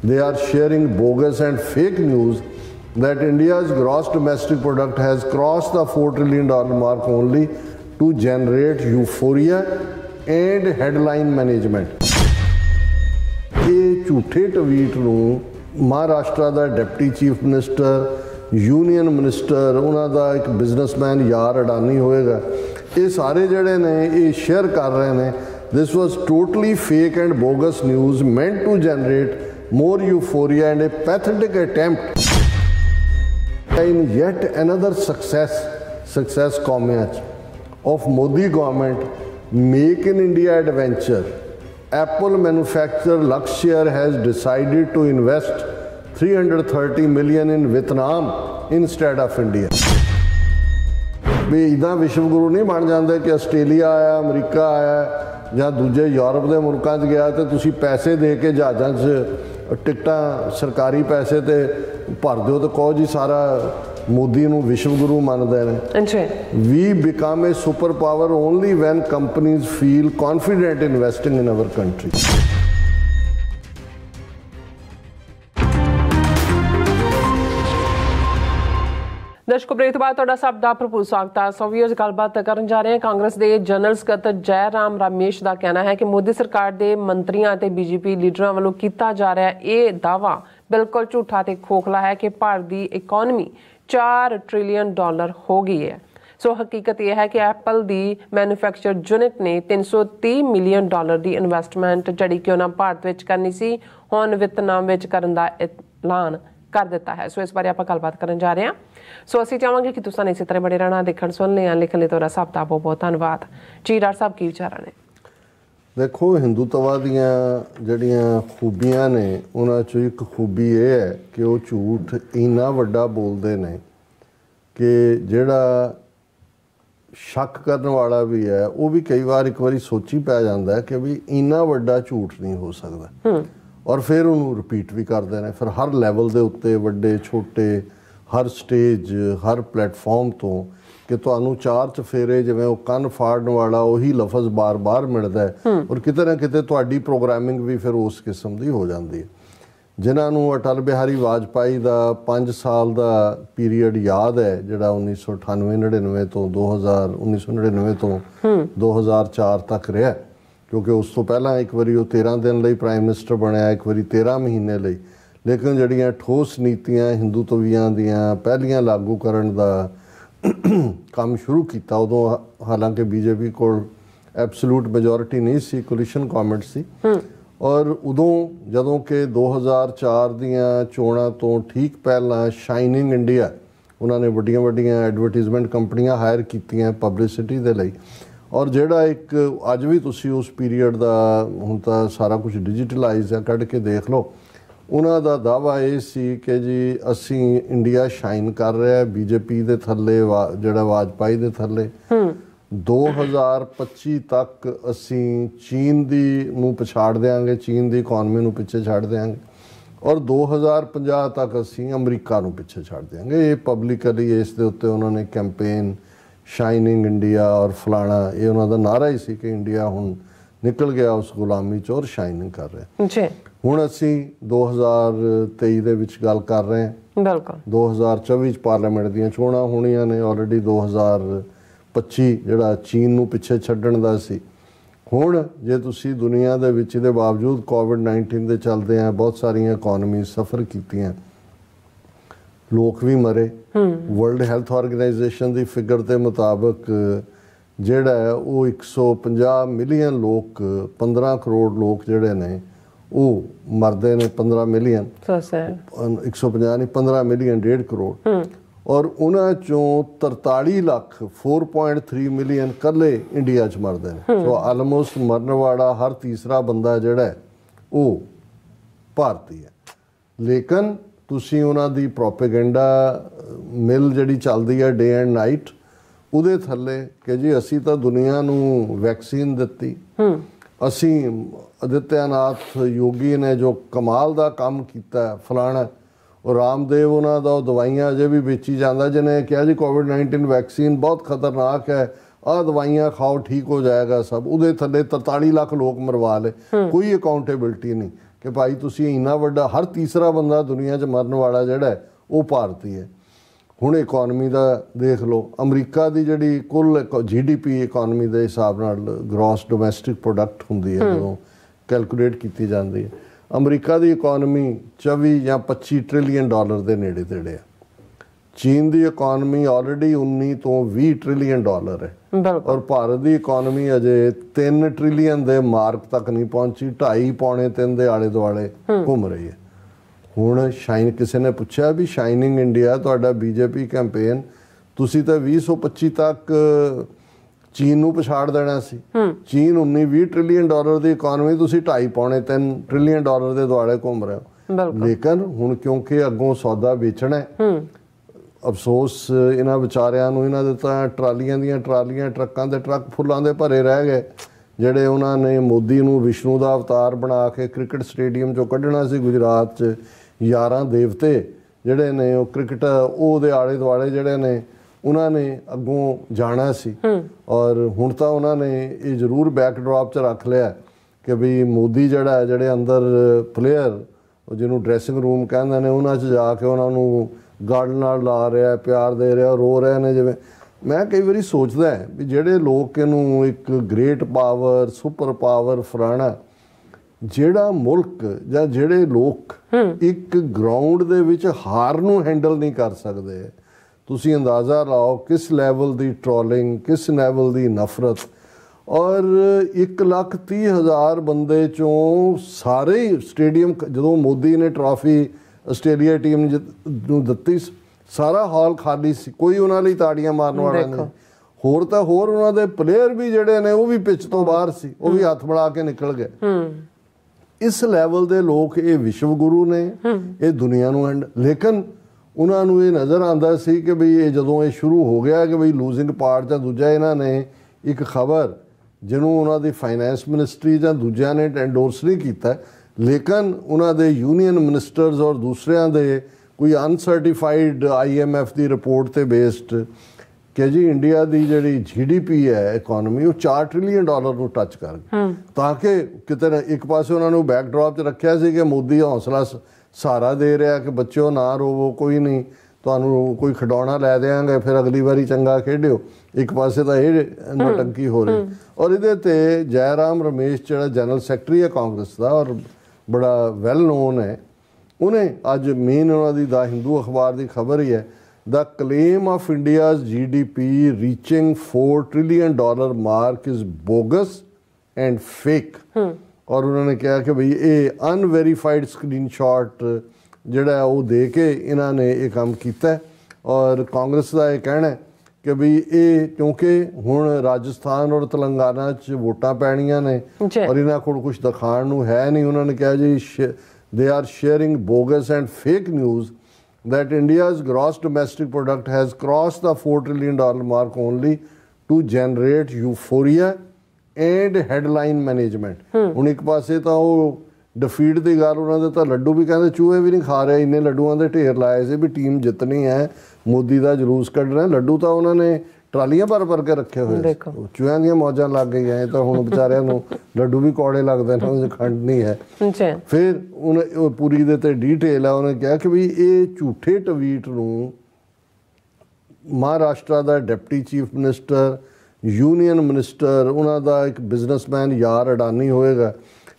They are sharing bogus and fake news that India's gross domestic product has crossed the $4 trillion mark only to generate euphoria and headline management. ਇਹ ਝੂਠੇ tweet ਨੂੰ ਮਹਾਰਾਸ਼ਟਰ ਦਾ deputy chief minister, union minister, उन्होंने एक businessman यार अडानी होएगा, ये सारे जड़े ने ये शेयर कर रहे हैं। This was totally fake and bogus news meant to generate more euphoria and a pathetic attempt in yet another success कॉमेज of Modi government make in India adventure. Apple manufacturer Luxshare has decided to invest 330 million in Vietnam instead of India। भी इदा विश्व गुरु नहीं बन जाते कि Australia आया, अमरीका आया ਜਾਂ दूजे यूरोप के मुल्कों गया तो तुसी पैसे दे के जहाज़ों च टिकटां सरकारी पैसे ते भर दो तो कहो जी सारा मोदी नूं विश्व गुरु मानते हैं। We become a super power only when companies feel confident investing in our country. दर्शकों ब्रेक तो बाद तुहाडा सब दा भरपूर स्वागत है। सो व्यूअर्स गलबात करन जा रहे हैं। कांग्रेस के जनरल सकत्तर जयराम रमेश का कहना है कि मोदी सरकार के मंत्रियों ते बीजेपी लीडरों वालों किया जा रहा यह दावा बिल्कुल झूठा ते खोखला है कि भारत की इकोनॉमी $4 ट्रिलियन हो गई है। सो हकीकत यह है कि एप्पल की मैन्युफैक्चर यूनिट ने $330 मिलियन की इन्वेस्टमेंट जी कि उन्होंने भारत में करनी सी, हुण वियतनाम में करने का ऐलान कर दिता है। सो इस बारे आप गलबात करन जा रहे हैं। सो असीं चाहांगे कि तुसां इसी तरह बड़े रहना, देखण सुन लिया, लिखण लई तुहाडा सब दा बहुत बहुत धन्नवाद जी। डॉक्टर साहब की विचार ने? देखो, हिंदुत्व दीआं जिहड़ियां खूबियां ने उन्हां चों एक खूबी ये है कि वो झूठ इन्ना वड्डा बोलते हैं कि जिहड़ा शक करने वाला भी है वो भी कई बार एक बारी सोची पै जाता है कि भी इन्ना वड्डा झूठ नहीं हो सकता, और फिर उन्होंने रिपीट भी करते हैं। फिर हर लैवल के उत्ते वड्डे छोटे हर स्टेज हर प्लेटफॉर्म तो कि तुहानू चार चफेरे जिवें वो कन फाड़न वाला वही लफज बार बार मिलता है, और किते ना किते तुहाडी प्रोग्रामिंग भी फिर उस किस्म की हो जाती है। जिन्होंने अटल बिहारी वाजपेयी का 5 साल का पीरीयड याद है, जिहड़ा 1998-99 तो 1999 तो 2004 तक रहा, क्योंकि उस तो पहला एक बारी वो 13 दिन लई प्राइम मिनिस्टर बनया, एक बारी 13 महीने लई। लेकिन जड़ियाँ ठोस नीतियां हिंदुत्वियां दियां पहलियां लागू करन दा काम शुरू किया उदों, हालांकि बीजेपी को एब्सोल्यूट मेजोरिटी नहीं सी, कोलिशन गवर्नमेंट सी, और उदों जदों कि 2004 दियां चोणां तो ठीक पहला शाइनिंग इंडिया उन्होंने वड्डियां वड्डियां एडवरटाइजमेंट कंपनियां हायर कीतियां पब्लिसिटी दे लई, और जिहड़ा एक अज भी तुसी उस पीरीयड का हुण तां सारा कुछ डिजिटलाइज है, कढ़ के देख लो। उन्हों का दावा ये सी कि जी असी इंडिया शाइन कर रहा है बीजेपी के थले, जिहड़ा वाजपेयी के थले। 2025 तक असी चीन दी नूं पछाड़ देंगे, चीन की इकॉनमी नूं पिछे छड़ देंगे, और 2050 तक असी अमरीका नूं पिछे छड़ देंगे। ये पब्लिकली इस दे उत्ते उन्होंने कैंपेन शाइनिंग इंडिया और फलाना, ये उन्हों का नारा ही सी कि इंडिया हुण निकल गया उस गुलामी चो और शाइनिंग कर रहे हैं। हुण असी 2023 दे विच गल कर रहे हैं, बिल्कुल 2024 पार्लीमेंट दीयां चोणां होणीਆਂ ने, ऑलरेडी 2025 जिहड़ा चीन नूं पिछे छड्डण दा सी। हुण जे तुसी दुनिया दे विच दे बावजूद कोविड-19 दे चलदे हैं बहुत सारियां इकॉनमी सफ़र कीतियां, लोग भी मरे। वर्ल्ड हैल्थ ऑर्गेनाइजेशन की फिगर के मुताबिक जिहड़ा है वो 150 मिलियन लोग, 15 करोड़ लोग जिहड़े ने वो मरदे ने, 15 मिलियन 150 नहीं 15 मिलियन 1.5 करोड़, और उन्हां चों 43 लाख 4.3 मिलियन कल्ले इंडिया च मरदे ने। सो आलमोस्ट मरन वाला हर तीसरा बंदा जिहड़ा है वो भारती है। लेकिन तुसी उन्हां दी प्रोपेगेंडा मिल जिहड़ी चलदी है डे एंड नाइट, उहदे थल्ले कि जी असी तो दुनिया नूं वैक्सीन दित्ती, असी आदित्यनाथ योगी ने जो कमाल का काम किया फलाना, और रामदेव उन्हों का दवाइयां अजे भी बेची जाता, जिन्हें कहा जी कोविड-19 वैक्सीन बहुत खतरनाक है, आ दवाइयां खाओ ठीक हो जाएगा सब, उहदे थल्ले 43 लाख लोग मरवा ले, कोई अकाउंटेबिलिटी नहीं। कि भाई तुसीं इन्ना वड्डा, हर तीसरा बंदा दुनिया 'च मरन वाला जिहड़ा है वो भारती है। हुण इकॉनमी का देख लो, अमरीका की जिहड़ी कुल GDP इकॉनमी के हिसाब नाल ग्रॉस डोमैसटिक प्रोडक्ट हुंदी है जदों कैलकुलेट की जाती है, अमरीका की इकॉनमी 24 या 25 ट्रिलियन डॉलर के नेड़े तेड़े है। चीन की इकॉनमी ऑलरेडी 19 तो 20 ट्रिलियन डॉलर है और भारत की इकॉनमी अजे 3 ट्रिलियन के मार्क तक नहीं पहुंची, 2.5 पौने 3 के आले दुआले घूम रही है। हुण शाइन किसी ने पूछा भी शाइनिंग इंडिया तुहाडा BJP कैंपेन तुसी तो 2025 तक चीन नूं पछाड़ देना सी। चीन 19-20 ट्रिलियन डॉलर की इकॉनमी, तुसी 2.5 पौने 3 ट्रिलियन डॉलर के दुआले घूम रहे हो। लेकिन हुण क्योंकि अगों सौदा बेचना है, अफसोस इन्हां विचारियां नूं, इन्हां दे तां ट्रालियां दियां ट्रालियां, ट्रकां दे ट्रक फुल्लां दे भरे रह गए, ਜਿਹੜੇ ਉਹਨਾਂ ਨੇ ਮੋਦੀ ਨੂੰ ਵਿਸ਼ਨੂੰ ਦਾ ਅਵਤਾਰ ਬਣਾ ਕੇ ਕ੍ਰਿਕਟ ਸਟੇਡੀਅਮ 'ਚੋਂ ਕੱਢਣਾ ਸੀ ਗੁਜਰਾਤ 'ਚ। 11 ਦੇਵਤੇ ਜਿਹੜੇ ਨੇ ਉਹ ਕ੍ਰਿਕਟ ਉਹਦੇ ਆਲੇ ਦੁਆਲੇ ਜਿਹੜੇ ਨੇ ਉਹਨਾਂ ਨੇ ਅੱਗੋਂ ਜਾਣਾ ਸੀ। ਔਰ ਹੁਣ ਤਾਂ ਉਹਨਾਂ ਨੇ ਇਹ ਜ਼ਰੂਰ ਬੈਕਡ੍ਰੌਪ 'ਚ ਰੱਖ ਲਿਆ ਕਿ ਵੀ ਮੋਦੀ ਜਿਹੜਾ ਜਿਹੜੇ ਅੰਦਰ ਪਲੇਅਰ ਜਿਹਨੂੰ ਡਰੈਸਿੰਗ ਰੂਮ ਕਹਿੰਦੇ ਨੇ ਉਹਨਾਂ 'ਚ ਜਾ ਕੇ ਉਹਨਾਂ ਨੂੰ ਗਲ ਨਾਲ ਲਾ ਰਿਹਾ, ਪਿਆਰ ਦੇ ਰਿਹਾ, ਰੋ ਰਹੇ ਨੇ। ਜਿਵੇਂ मैं कई बार सोचता है भी जेडे लोग इनू एक ग्रेट पावर सुपर पावर फलाना जेड़ा मुल्क या जेडे लोग एक ग्राउंड दे विच हार नू हैंडल नहीं कर सकते, तुसी अंदाज़ा लाओ किस लैवल दी ट्रोलिंग, किस लैवल दी नफरत। और 1,30,000 बंदे चों सारे स्टेडियम जदों मोदी ने ट्रॉफी आस्ट्रेलिया टीम नू दित्ती सारा हाल खाली सी, कोई उन्हां लई ताड़ियां मारन वाला नहीं। होर तां होर उन्हां दे प्लेयर भी जिहड़े ने वो भी पिच तो बाहर सी, वो भी हथ मिला के निकल गए। इस लैवल दे लोग ये विश्व गुरु ने, ये दुनिया नूं लेकिन उन्हां नूं ये नज़र आंदा सी कि बई ये जदों ये शुरू हो गया कि बई लूजिंग पार्ट जां दूजा इन्हां ने एक खबर जिन्हों उन्हां दी फाइनैंस मिनिस्ट्री जां दूजिਆਂ ने एंडोर्स नहीं कीता, लेकिन उन्हां दे यूनियन मिनिस्टर्स और दूसरिਆਂ दे कोई अनसर्टिफाइड IMF की रिपोर्ट से बेस्ड कि जी इंडिया की जी GDP है इकॉनमी वो 4 ट्रिलियन डॉलर को टच कर गई। ताकि कितने एक पासे उन्होंने बैकड्रॉप च रखा सी कि मोदी हौसला सहारा दे रहा कि बच्चों ना रोवो, कोई नहीं तुहानू कोई खिडौना लै देंगे फिर अगली बारी चंगा खेडियो। एक पासे तो ये नौटंकी हो रही और ये जयराम रमेश जो जनरल सैकटरी है कांग्रेस का और बड़ा वैल नोन है, उन्हें अज मेन उन्होंने द हिंदू अखबार की खबर ही है the claim of India's GDP reaching 4 trillion dollar mark is bogus and fake. और उन्होंने कहा कि भाई ये अनवेरीफाइड स्क्रीनशॉट जोड़ा वो दे के इन्होंने ये काम किया। और कांग्रेस का यह कहना है कि भाई ये क्योंकि हुण राजस्थान और तेलंगाना च वोटां पैणियां ने और इन्हां कोल कुछ दिखाण नूं है नहीं, उन्होंने कहा जी they are sharing bogus and fake news that India's gross domestic product has crossed the $4 trillion mark only to generate euphoria and headline management। हुण एक पासे तो वो डिफीट की गल उन्होंने तो लड्डू भी कहते चूहे भी नहीं खा रहे, इन्ने लड्डुआं दे ढेर लाए से भी टीम जितनी है, मोदी का जलूस कढ़ना। लड्डू तो उन्होंने ट्रालियां भर भर के रखे हुए, चूहियां दी मौजां लग गई हैं तो हुण बेचारियां नूं लड्डू भी कौड़े लगदे ने, उस खंड नहीं है। फिर उन्हें पूरी दे ते डिटेल है, उन्हें कहा कि भी ये झूठे ट्वीट नूं महाराष्ट्र का deputy chief minister, union minister, उन्हां दा एक बिजनेसमैन यार अडानी होएगा,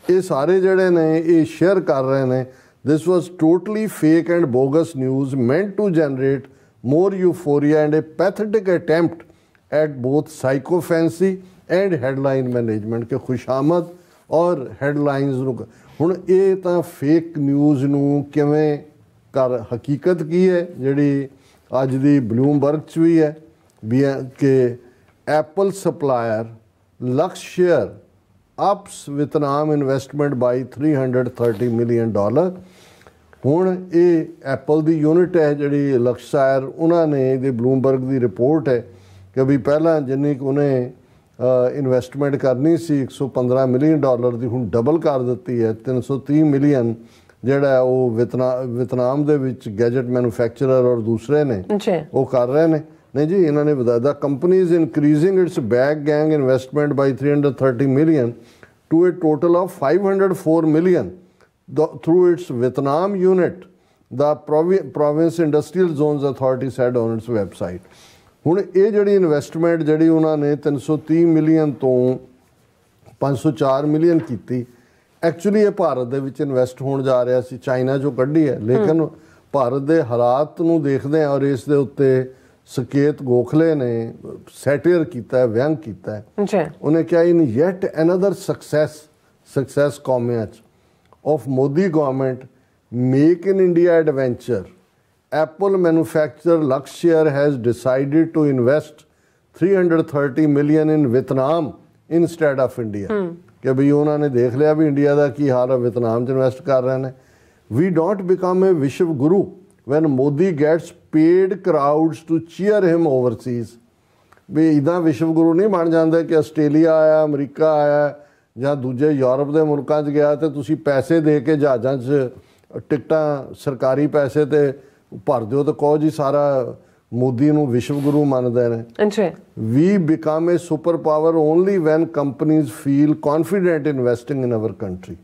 ये सारे जड़े ने ये शेयर कर रहे हैं। This was totally fake and bogus news meant to generate more euphoria and a pathetic attempt at both psychophancy and headline management के खुशामद और headlines नूं हुण ये तां फेक न्यूज़ नूं किवें कर हकीकत की है जिहड़ी अज दी ब्लूमबर्ग च भी है भी कि एप्पल सप्लायर लक्ष्य ups Vietnam investment by $330 million. हुण ये एप्पल की यूनिट है जी लक्ष्यसायर, उन्होंने ये ब्लूमबर्ग की रिपोर्ट है कि भी पहला जिन्नी उन्हें इन्वेस्टमेंट करनी सी $115 मिलियन की हुण डबल कर दी है, 330 मिलियन जोड़ा वो वियतनाम दे विच गैजेट मैन्युफैक्चरर और दूसरे ने वो कर रहे हैं। नहीं जी इन्होंने बताया the company is increasing its Bac Giang investment by $330 million to a total of $504 million through its Vietnam unit, the Province Industrial Zones Authority said on its website. ਹੁਣ ਇਹ ਜਿਹੜੀ ਇਨਵੈਸਟਮੈਂਟ ਜਿਹੜੀ ਉਹਨਾਂ ਨੇ 330 ਮਿਲੀਅਨ ਤੋਂ 504 ਮਿਲੀਅਨ ਕੀਤੀ, actually ਇਹ ਭਾਰਤ ਦੇ ਵਿੱਚ ਇਨਵੈਸਟ ਹੋਣ ਜਾ ਰਿਹਾ ਸੀ, ਚਾਈਨਾ ਚੋਂ ਕੱਢੀ ਹੈ। ਲੇਕਿਨ ਭਾਰਤ ਦੇ ਹਾਲਾਤ ਨੂੰ ਦੇਖਦੇ ਹਾਂ ਔਰ ਇਸ ਦੇ ਉੱਤੇ ਸਕੇਤ ਗੋਖਲੇ ਨੇ ਸੈਟੀਅਰ ਕੀਤਾ ਹੈ, ਵਿਅੰਗ ਕੀਤਾ ਹੈ। ਉਹਨੇ ਕਿਹਾ ਇਨ ਯੈਟ ਅਨਦਰ ਸਕਸੈਸ ਕੌਮਿਆਂ 'ਚ of Modi government make in India adventure, Apple manufacturer Luxshare has decided to invest 330 million in Vietnam instead of India. कि भाई उन्होंने देख लिया भी इंडिया का की हाल है, वियतनाम च इन्वेस्ट कर रहे हैं। We don't become a विश्व गुरु when Modi gets paid crowds to cheer him overseas. भी इदा विश्व गुरु नहीं बन जाते कि आस्ट्रेलिया आया, अमरीका आया ਜਾਂ ਦੂਜੇ ਯੂਰਪ ਦੇ ਮੁਲਕਾਂ 'ਚ ਗਿਆ ਤੇ ਤੁਸੀਂ ਪੈਸੇ ਦੇ ਕੇ ਜਹਾਜ਼ਾਂ 'ਚ ਟਿਕਟਾਂ ਸਰਕਾਰੀ ਪੈਸੇ ਤੇ ਭਰ ਦਿਓ ਤੇ ਕਹੋ ਜੀ ਸਾਰਾ ਮੋਦੀ ਨੂੰ ਵਿਸ਼ਵ ਗੁਰੂ ਮੰਨਦੇ ਨੇ। We become a super power only when companies feel confident investing in our country.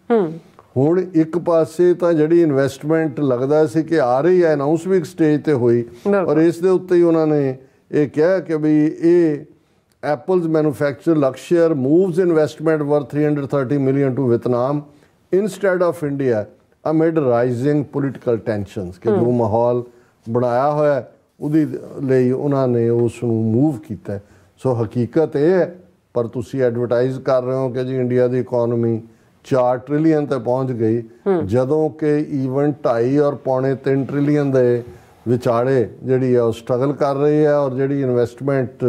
ਹੁਣ ਇੱਕ ਪਾਸੇ ਤਾਂ ਜਿਹੜੀ ਇਨਵੈਸਟਮੈਂਟ ਲੱਗਦਾ ਸੀ ਕਿ ਆ ਰਹੀ ਹੈ, ਅਨਾਊਂਸ ਵੀ ਇੱਕ ਸਟੇਜ ਤੇ ਹੋਈ ਔਰ ਇਸ ਦੇ ਉੱਤੇ ਹੀ ਉਹਨਾਂ ਨੇ ਇਹ ਕਿਹਾ ਕਿ ਵੀ ਇਹ Apple's manufacturer Luxshare moves investment worth 330 million to Vietnam instead of India amid rising political tensions। कि जो माहौल बनाया होया उदी ਲਈ ਉਹਨਾਂ ਨੇ ਉਸ ਨੂੰ ਮੂਵ ਕੀਤਾ। ਸੋ ਹਕੀਕਤ ਇਹ ਹੈ, ਪਰ ਤੁਸੀਂ ਐਡਵਰਟਾਈਜ਼ ਕਰ ਰਹੇ ਹੋ ਕਿ ਜੀ ਇੰਡੀਆ ਦੀ ਇਕਨੋਮੀ 4 ਟ੍ਰਿਲੀਅਨ ਤੇ ਪਹੁੰਚ ਗਈ, ਜਦੋਂ ਕਿ ਈਵਨ 2.5 ਔਰ ਪੌਣੇ 3 ਟ੍ਰਿਲੀਅਨ ਦੇ ਵਿਚਾਲੇ ਜਿਹੜੀ ਹੈ ਉਹ ਸਟਰਗਲ ਕਰ ਰਹੀ ਹੈ ਔਰ ਜਿਹੜੀ ਇਨਵੈਸਟਮੈਂਟ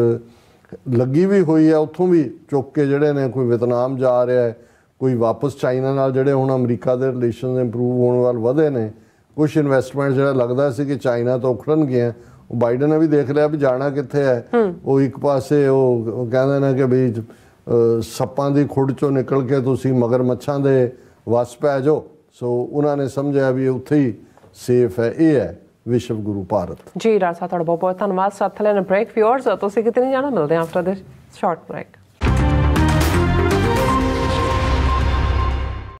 ਲੱਗੀ ਵੀ ਹੋਈ ਹੈ ਉੱਥੋਂ ਵੀ ਚੁੱਕ ਕੇ ਜਿਹੜੇ ਨੇ ਕੋਈ ਵਿਤਨਾਮ ਜਾ ਰਿਹਾ ਹੈ, ਕੋਈ ਵਾਪਸ ਚਾਈਨਾ ਨਾਲ ਜਿਹੜੇ ਹੁਣ ਅਮਰੀਕਾ ਦੇ ਰਿਲੇਸ਼ਨਸ ਇੰਪਰੂਵ ਹੋਣ ਵੱਲ ਵਧੇ ਨੇ। ਕੁਛ ਇਨਵੈਸਟਮੈਂਟ ਜਿਹੜਾ ਲੱਗਦਾ ਸੀ ਕਿ ਚਾਈਨਾ ਤੋਂ ਉਖੜਨਗੀਆਂ, ਉਹ ਬਾਈਡਨ ਨੇ ਵੀ ਦੇਖ ਲਿਆ ਵੀ ਜਾਣਾ ਕਿੱਥੇ ਹੈ। ਉਹ ਇੱਕ ਪਾਸੇ ਉਹ ਕਹਿੰਦੇ ਨੇ ਕਿ ਵੀ ਸੱਪਾਂ ਦੀ ਖੁੱਡ ਚੋਂ ਨਿਕਲ ਕੇ ਤੁਸੀਂ ਮਗਰਮੱਛਾਂ ਦੇ ਵਸ ਪੈ ਜਾਓ। ਸੋ ਉਹਨਾਂ ਨੇ ਸਮਝਿਆ ਵੀ ਉੱਥੇ ਹੀ ਸੇਫ ਹੈ। ਇਹ ਹੈ ਵਿਸ਼ਵ ਗੁਰੂ ਭਾਰਤ। ਜੀ ਰਾਜ ਸਾਹਿਬ, ਤੁਹਾਡਾ ਬਹੁਤ ਬਹੁਤ ਧੰਨਵਾਦ। ਸਾਥ ਲੈਣ ਬ੍ਰੇਕ ਵਿਊਅਰਸ, ਤੁਸੀਂ ਕਿਤੇ ਨਹੀਂ ਜਾਣਾ, ਮਿਲਦੇ ਹਾਂ ਆਫਟਰ ਦਿਸ ਸ਼ਾਰਟ ਬ੍ਰੇਕ।